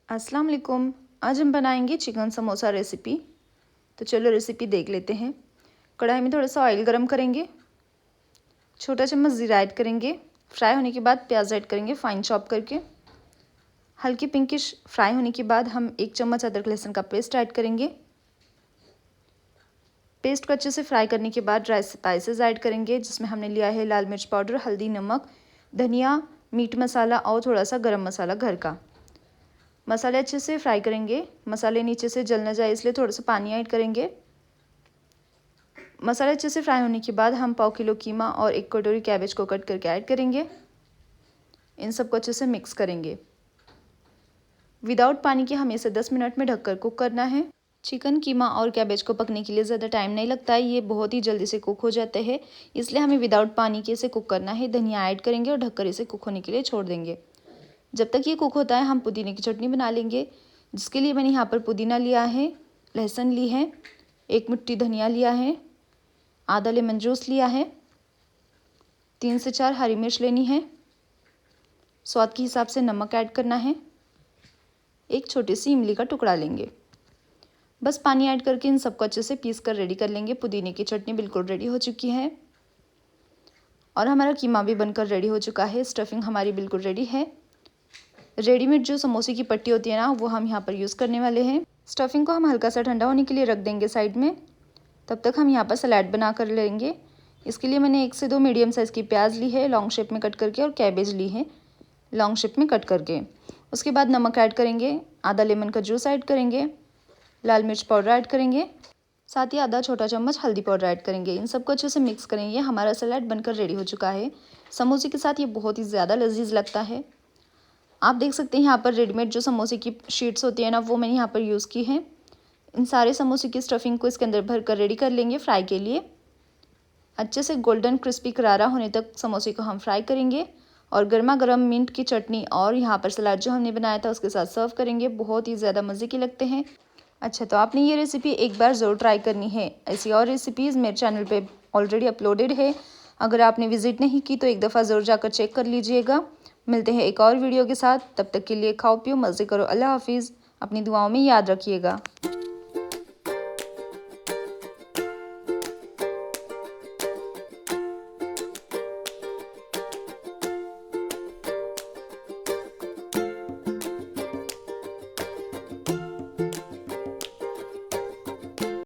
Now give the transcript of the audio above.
अस्सलाम वालेकुम। आज हम बनाएंगे चिकन समोसा रेसिपी। तो चलो रेसिपी देख लेते हैं। कढ़ाई में थोड़ा सा ऑयल गरम करेंगे, छोटा चम्मच ज़ीरा ऐड करेंगे। फ्राई होने के बाद प्याज ऐड करेंगे फाइन चॉप करके। हल्की पिंकिश फ्राई होने के बाद हम 1 चम्मच अदरक लहसुन का पेस्ट ऐड करेंगे। पेस्ट को अच्छे से फ्राई करने के बाद ड्राई स्पाइसेस ऐड करेंगे, जिसमें हमने लिया है लाल मिर्च पाउडर, हल्दी, नमक, धनिया, मीट मसाला और थोड़ा सा गरम मसाला घर का। मसाले अच्छे से फ्राई करेंगे। मसाले नीचे से जल न जाए इसलिए थोड़ा सा पानी ऐड करेंगे। मसाले अच्छे से फ्राई होने के बाद हम 1/4 किलो कीमा और 1 कटोरी कैबेज को कट करके ऐड करेंगे। इन सबको अच्छे से मिक्स करेंगे। विदाउट पानी के हमें इसे 10 मिनट में ढककर कुक करना है। चिकन, कीमा और कैबेज को पकने के लिए ज़्यादा टाइम नहीं लगता है, ये बहुत ही जल्दी से कुक हो जाते हैं, इसलिए हमें विदाउट पानी के इसे कुक करना है। धनिया ऐड करेंगे और ढककर इसे कुक होने के लिए छोड़ देंगे। जब तक ये कुक होता है हम पुदीने की चटनी बना लेंगे, जिसके लिए मैंने यहाँ पर पुदीना लिया है, लहसुन ली है, 1 मुट्ठी धनिया लिया है, आधा लेमन जूस लिया है, 3 से 4 हरी मिर्च लेनी है, स्वाद के हिसाब से नमक ऐड करना है, एक छोटी सी इमली का टुकड़ा लेंगे। बस पानी ऐड करके इन सबको अच्छे से पीस कर रेडी कर लेंगे। पुदीने की चटनी बिल्कुल रेडी हो चुकी है और हमारा कीमा भी बनकर रेडी हो चुका है। स्टफिंग हमारी बिल्कुल रेडी है। रेडीमेड जो समोसे की पट्टी होती है ना, वो हम यहाँ पर यूज़ करने वाले हैं। स्टफिंग को हम हल्का सा ठंडा होने के लिए रख देंगे साइड में। तब तक हम यहाँ पर सलाद बना कर लेंगे। इसके लिए मैंने 1 से 2 मीडियम साइज़ की प्याज ली है लॉन्ग शेप में कट करके, और कैबेज ली है लॉन्ग शेप में कट करके। उसके बाद नमक ऐड करेंगे, आधा लेमन का जूस ऐड करेंगे, लाल मिर्च पाउडर ऐड करेंगे, साथ ही आधा छोटा चम्मच हल्दी पाउडर ऐड करेंगे। इन सबको अच्छे से मिक्स करेंगे। हमारा सलाद बनकर रेडी हो चुका है। समोसे के साथ ये बहुत ही ज़्यादा लजीज लगता है। आप देख सकते हैं यहाँ पर रेडीमेड जो समोसे की शीट्स होती है ना, वो मैंने यहाँ पर यूज़ की है। इन सारे समोसे की स्टफिंग को इसके अंदर भर कर रेडी कर लेंगे फ्राई के लिए। अच्छे से गोल्डन क्रिस्पी करारा होने तक समोसे को हम फ्राई करेंगे और गर्मा गर्म मिंट की चटनी और यहाँ पर सलाद जो हमने बनाया था उसके साथ सर्व करेंगे। बहुत ही ज़्यादा मज़े के लगते हैं। अच्छा, तो आपने ये रेसिपी एक बार ज़रूर ट्राई करनी है। ऐसी और रेसिपीज़ मेरे चैनल पे ऑलरेडी अपलोडेड है। अगर आपने विजिट नहीं की तो एक दफ़ा ज़रूर जाकर चेक कर लीजिएगा। मिलते हैं एक और वीडियो के साथ। तब तक के लिए खाओ पियो मज़े करो। अल्लाह हाफिज़। अपनी दुआओं में याद रखिएगा।